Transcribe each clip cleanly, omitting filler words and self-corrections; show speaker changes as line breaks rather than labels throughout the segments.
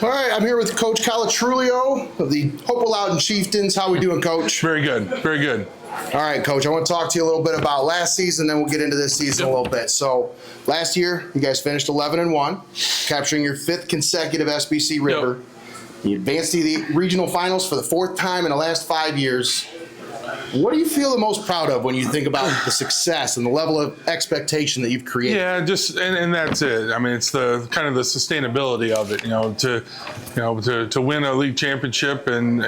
All right, I'm here with Coach Colatruglio of the Hopewell-Loudon Chieftains. How are we doing, Coach?
Very good, very good.
All right, Coach, I want to talk to you a little bit about last season, then we'll get into this season a little bit. So last year, you guys finished 11-1, capturing your 5th consecutive SBC River. Yep. You advanced to the regional finals for the 4th time in the last 5 years. What do you feel the most proud of when you think about the success and the level of expectation that you've created?
Yeah, just and that's it. I mean, it's the kind of the sustainability of it. To win a league championship and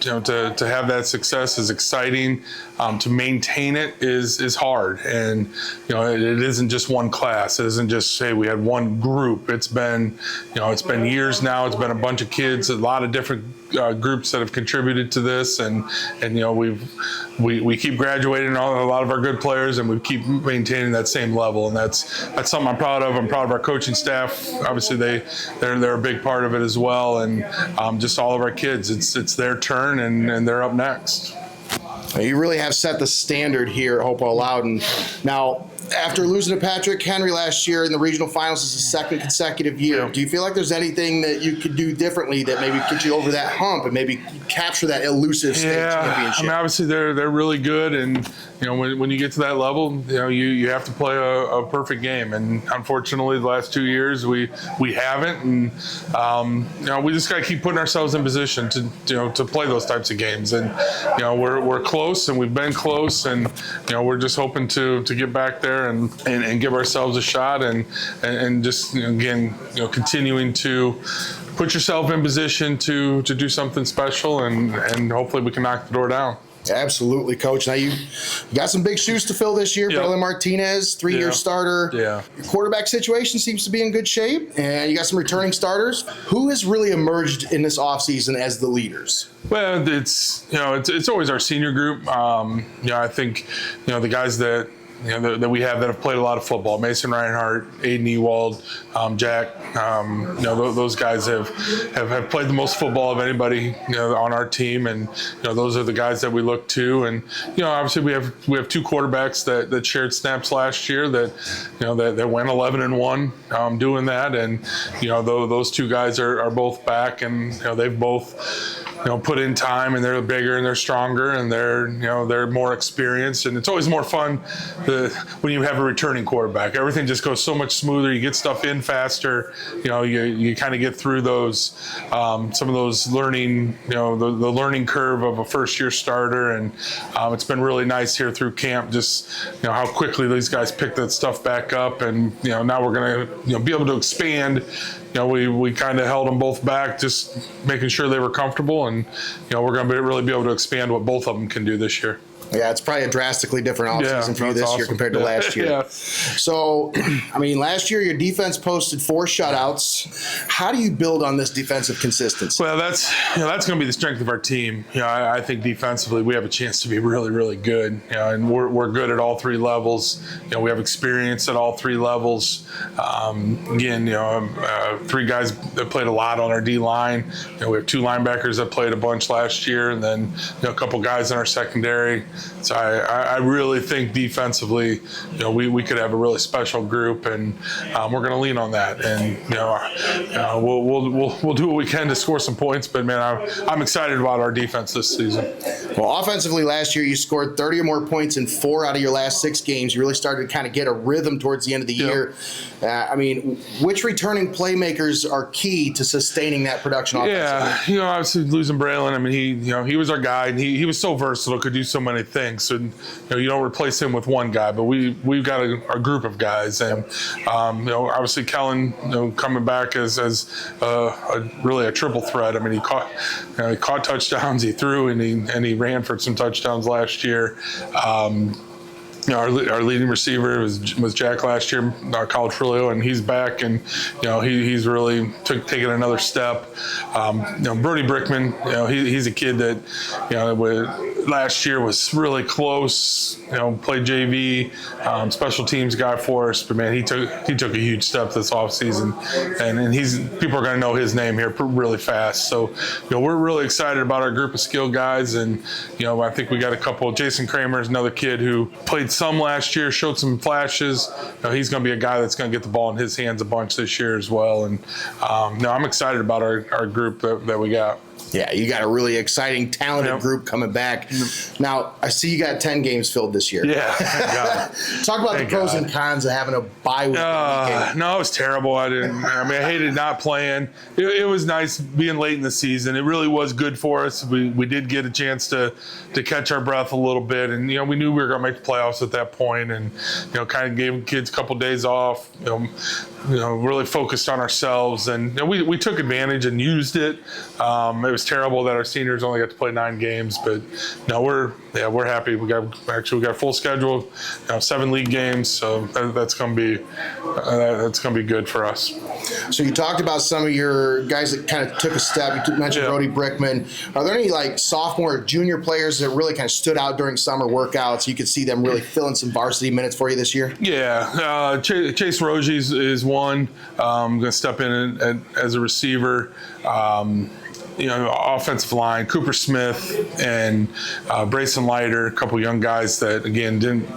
to have that success is exciting. To maintain it is hard, and it isn't just one class. It isn't just say we had one group. It's been years now. It's been a bunch of kids, a lot of different groups that have contributed to this, and we keep graduating a lot of our good players, and we keep maintaining that same level, and that's something I'm proud of. I'm proud of our coaching staff. Obviously, they're a big part of it as well, and just all of our kids. It's their turn, and they're up next.
You really have set the standard here at Hopewell-Loudon. Now, after losing to Patrick Henry last year in the regional finals, is the 2nd consecutive year. Do you feel like there's anything that you could do differently that maybe get you over that hump and maybe capture that elusive state championship?
I mean, obviously they're really good, and when you get to that level, you have to play a perfect game. And unfortunately, the last 2 years we haven't, and we just got to keep putting ourselves in position to play those types of games. And we're close, and we've been close, and we're just hoping to get back there and give ourselves a shot, and just again continuing to put yourself in position to do something special, and hopefully we can knock the door down.
Absolutely, Coach. Now you got some big shoes to fill this year. Yep. Braylon Martinez, 3-year starter.
Yeah.
Your quarterback situation seems to be in good shape, and you got some returning starters. Who has really emerged in this offseason as the leaders?
Well, it's always our senior group. I think the guys that we have that have played a lot of football: Mason Reinhardt, Aiden Ewald, Jack. Those guys have played the most football of anybody on our team, and those are the guys that we look to. And obviously we have 2 quarterbacks that shared snaps last year that went 11-1 doing that, and those 2 guys are both back, and they've both put in time, and they're bigger and they're stronger and they're more experienced, and it's always more fun when you have a returning quarterback. Everything just goes so much smoother. You get stuff in faster. You kind of get through those some of those learning the learning curve of a first-year starter, and it's been really nice here through camp just how quickly these guys pick that stuff back up, and now we're gonna be able to expand. We kind of held them both back, just making sure they were comfortable, and we're going to really be able to expand what both of them can do this year.
Yeah, it's probably a drastically different offseason for you this year compared to last year.
Yeah.
So, I mean, last year your defense posted 4 shutouts. How do you build on this defensive consistency?
Well, that's going to be the strength of our team. I think defensively we have a chance to be really, really good. And we're good at all 3 levels. We have experience at all 3 levels. Again, 3 guys that played a lot on our D line. We have 2 linebackers that played a bunch last year, and then a couple guys in our secondary. So I really think defensively, we could have a really special group, and we're going to lean on that. And we'll do what we can to score some points. But man, I'm excited about our defense this season.
Well, offensively last year you scored 30 or more points in 4 out of your last 6 games. You really started to kind of get a rhythm towards the end of the year. I mean, which returning playmakers are key to sustaining that production offensively?
Yeah, obviously losing Braylon. I mean, he was our guy, and he was so versatile, could do so many things. So you don't replace him with one guy, but we've got a group of guys, and obviously Kellen coming back as really a triple threat. I mean, he caught touchdowns, he threw, and he ran for some touchdowns last year. Our leading receiver was Jack last year, Colatruglio, and he's back, and he's really taken another step. Brody Brickman, he's a kid that last year was really close. Played JV, special teams guy for us. But man, he took a huge step this offseason, and people are going to know his name here really fast. So we're really excited about our group of skilled guys, and I think we got a couple. Jason Kramer is another kid who played some last year, showed some flashes. He's going to be a guy that's going to get the ball in his hands a bunch this year as well. And I'm excited about our group that we got.
Yeah, you got a really exciting, talented group coming back. Now, I see you got 10 games filled this year.
Yeah.
Talk about the pros and cons of having a bye week.
No, it was terrible. I hated not playing. It was nice being late in the season. It really was good for us. We did get a chance to catch our breath a little bit, and we knew we were going to make the playoffs at that point, and kind of gave kids a couple days off. Really focused on ourselves, and we took advantage and used it. It was terrible that our seniors only got to play 9 games, but we're happy. We got a full schedule, 7 league games, so that's gonna be good for us.
So you talked about some of your guys that kind of took a step. You mentioned Brody Brickman. Are there any sophomore or junior players that really kind of stood out during summer workouts? You could see them really filling some varsity minutes for you this year.
Yeah, Chase Rogies is one. I'm going to step in as a receiver. Offensive line, Cooper Smith and Brayson Leiter, a couple young guys that, again, didn't,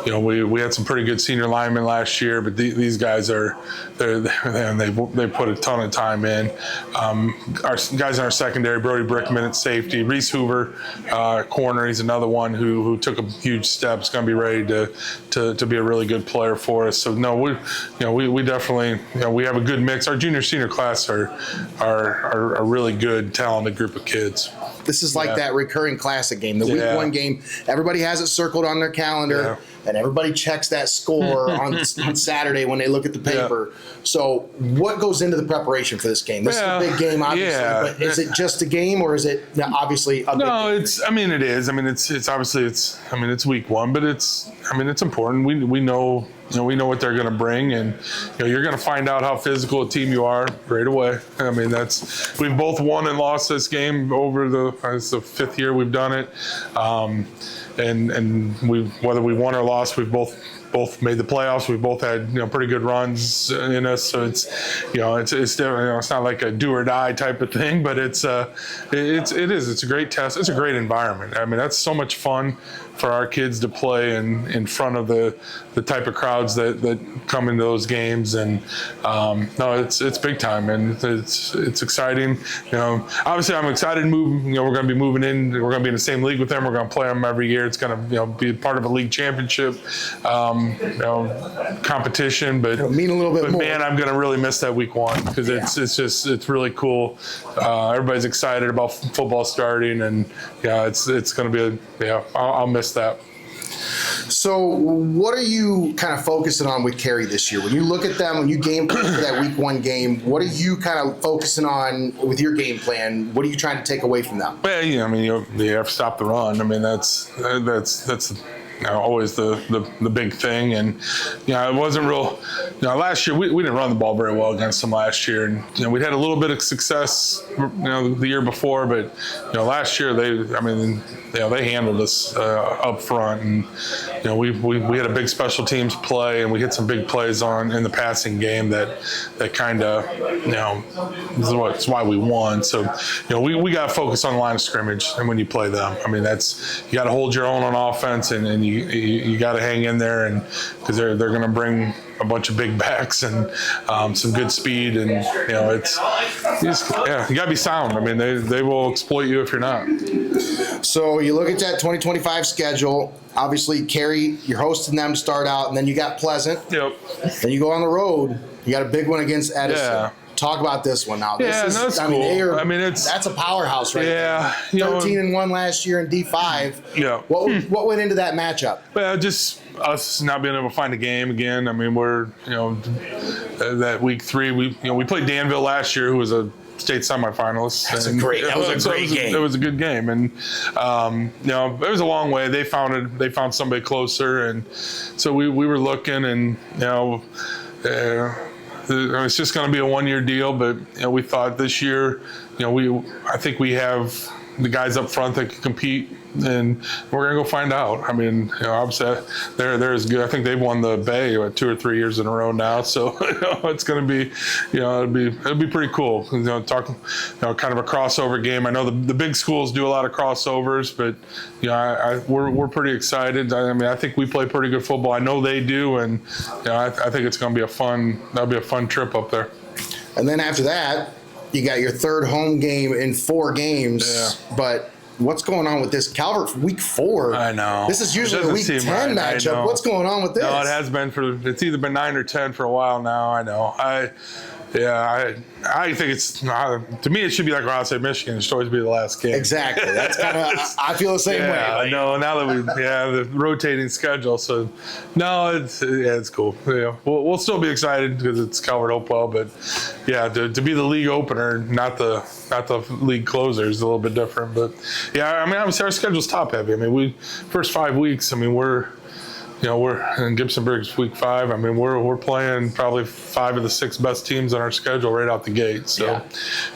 we had some pretty good senior linemen last year, but these guys they put a ton of time in. Our guys in our secondary, Brody Brickman at safety, Reese Hoover, corner, he's another one who took a huge step. He's going to be ready to be a really good player for us. So we definitely, we have a good mix. Our junior senior class are really good, talented group of kids.
This is like that recurring classic game, the week 1 game. Everybody has it circled on their calendar, and everybody checks that score on Saturday when they look at the paper. So what goes into the preparation for this game? This is a big game, obviously, but is it just a game, or is it obviously a big game?
It is. It's obviously it's week 1, but it's important. We know. We know what they're going to bring, and you're going to find out how physical a team you are right away. We've both won and lost this game over it's the 5th year we've done it, and whether we won or lost, we've both made the playoffs. We both had pretty good runs in us, so it's it's not like a do or die type of thing, but it's a great test. It's a great environment. That's so much fun for our kids to play in front of the type of crowds that come into those games, and it's big time, and it's exciting. Obviously I'm excited to move. We're going to be moving in. We're going to be in the same league with them. We're going to play them every year. It's going to be part of a league championship competition, but
mean a little bit more.
Man, I'm going to really miss that week 1 because it's really cool. Everybody's excited about football starting, and it's going to be I'll miss that.
So what are you kind of focusing on with Carey this year? When you look at them, when you game plan for that week 1 game, what are you kind of focusing on with your game plan? What are you trying to take away from them?
Well, you have to stop the run. That's always the big thing, and it wasn't real. Last year we didn't run the ball very well against them last year, and we'd had a little bit of success the year before, but last year they handled us up front, and we had a big special teams play, and we hit some big plays in the passing game that kind of it's why we won. So we got to focus on the line of scrimmage, and when you play them, you got to hold your own on offense, and you got to hang in there, and because they're going to bring a bunch of big backs and some good speed, and you got to be sound. They will exploit you if you're not.
So you look at that 2025 schedule. Obviously, Carey, you're hosting them to start out, and then you got Pleasant.
Yep.
Then you go on the road. You got a big one against Edison.
Yeah.
Talk about this one now.
That's cool.
That's a powerhouse right there. 13-1 last year in D5.
Yeah.
What went into that matchup?
Well, just us not being able to find a game again. We're that week 3 we played Danville last year, who was a state semifinalist.
That was a great game.
It was a good game, and it was a long way. They found somebody closer, and so we were looking, and it's just going to be a 1-year deal, but we thought this year, I think we have the guys up front that can compete, and we're gonna go find out. I mean, obviously they're as good. I think they've won the Bay 2 or 3 years in a row now, so it's gonna be, it'll be pretty cool. Talking, kind of a crossover game. I know the big schools do a lot of crossovers, but we're pretty excited. I mean, I think we play pretty good football. I know they do, and I think it's gonna be that'll be a fun trip up there.
And then after that, you got your third home game in 4 games.
Yeah.
But what's going on with this? Calvert, week 4.
I know.
This is usually a week 10 matchup. What's going on with this?
No, it has been it's either been 9 or 10 for a while now. I know. I think it's, to me, it should be like Ohio State, Michigan. It should always be the last game.
Exactly. That's kind of, I feel the same way.
I know. Now that the rotating schedule. So, no, it's cool. Yeah, we'll still be excited because it's Calvert Hopewell, but yeah, to be the league opener, not the league closer, is a little bit different. But yeah, I mean, obviously our schedule's top heavy. I mean, first 5 weeks. I mean, we're in Gibsonburg's week 5. I mean, we're playing probably 5 of the 6 best teams on our schedule right out the gate. So,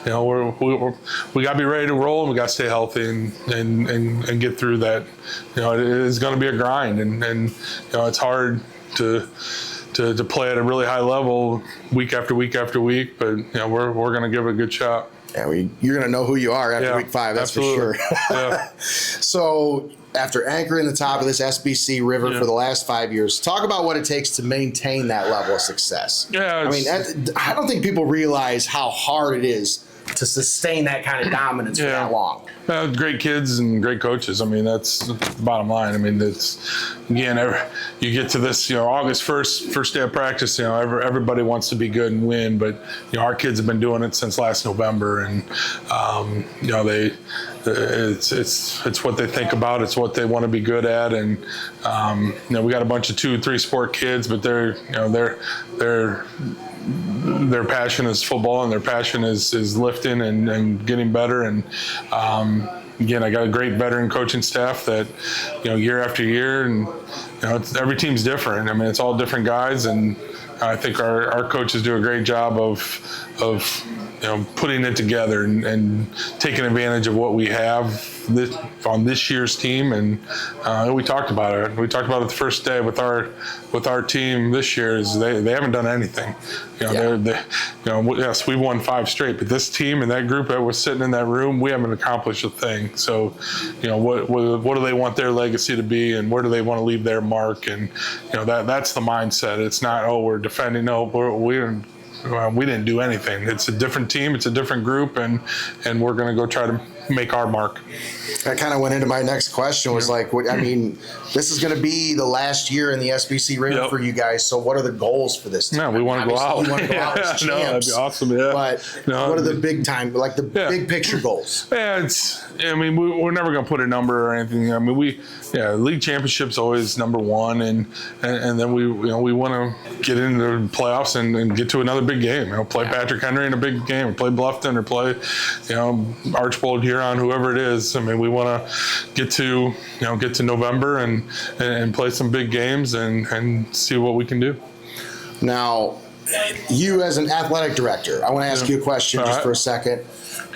we got to be ready to roll, and we got to stay healthy and get through that. It is going to be a grind, and it's hard to play at a really high level week after week after week. But we're going to give it a good shot.
Yeah, you're going to know who you are after week 5. That's absolutely. For sure. Yeah. So, after anchoring the top of this SBC river for the last 5 years, talk about what it takes to maintain that level of success.
Yeah,
I mean, I don't think people realize how hard it is to sustain that kind of dominance for that long.
Great kids and great coaches. I mean, that's the bottom line. I mean, you get to this, August 1st, first day of practice, everybody wants to be good and win, but, our kids have been doing it since last November, and, it's what they think about. It's what they want to be good at. And, we got a bunch of 2, 3 sport kids, but their passion is football, and their passion is lifting and getting better. And again, I got a great veteran coaching staff that year after year, and every team's different. I mean, it's all different guys, and I think our coaches do a great job of putting it together and taking advantage of what we have on this year's team. And we talked about it. We talked about it the first day with our team this year. Is they haven't done anything. Yes, we won 5 straight, but this team and that group that was sitting in that room, we haven't accomplished a thing. So, what do they want their legacy to be, and where do they want to leave their mark? And that's the mindset. It's not, we're defending. No, we didn't do anything. It's a different team. It's a different group, and we're going to go try to make our mark.
That kind of went into my next question. Was like, this is going to be the last year in the SBC river for you guys. So, what are the goals for this team?
No, we want to go out.
We want to go out as champs.
No, that'd be awesome. Yeah.
But what are the big time, big picture goals?
Yeah, we're never going to put a number or anything. I mean, league championship's always number 1, and then we want to get into the playoffs and get to another big game. Play Patrick Henry in a big game, or play Bluffton, or play Archbold, Huron, whoever it is. I mean, we want to get to November and play some big games and see what we can do.
Now, you as an athletic director, I want to ask you a question just for a second.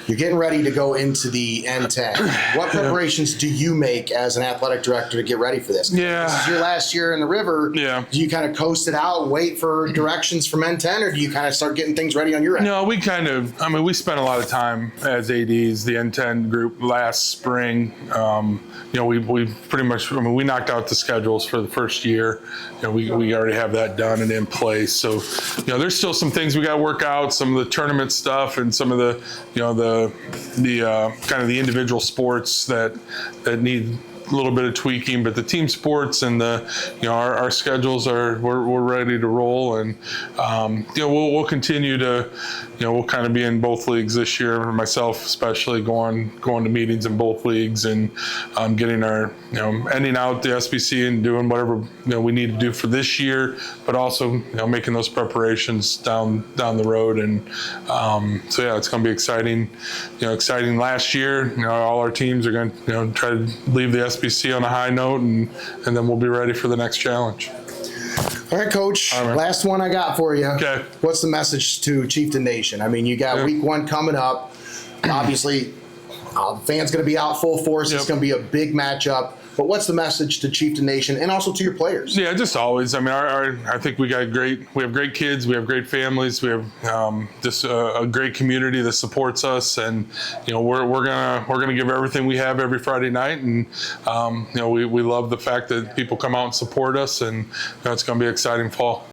You're getting ready to go into the N10. What preparations do you make as an athletic director to get ready for this?
Yeah.
This is your last year in the river.
Yeah.
Do you kind of coast it out, wait for directions from N10, or do you kind of start getting things ready on your end?
No, we spent a lot of time as ADs, the N10 group, last spring. We pretty much, we knocked out the schedules for the first year. We already have that done and in place. So, there's still some things we got to work out, some of the tournament stuff and some of the kind of the individual sports that need a little bit of tweaking, but the team sports and our schedules we're ready to roll, and we'll continue to we'll kind of be in both leagues this year, myself especially going to meetings in both leagues, and getting our ending out the SBC and doing whatever we need to do for this year, but also making those preparations down the road. And it's going to be exciting. Exciting last year. All our teams are going to try to leave the SBC on a high note, and then we'll be ready for the next challenge.
All right, Coach.
All right,
last one I got for you.
Okay.
What's the message to Chieftain Nation? I mean, you got week 1 coming up. Obviously, The fans going to be out full force.
Yep.
It's going to be a big matchup. But what's the message to Chieftain Nation and also to your players?
Yeah, just always. I mean, I think we have great kids, we have great families, we have just a great community that supports us, and we're gonna give everything we have every Friday night, and we love the fact that people come out and support us, and it's gonna be an exciting fall.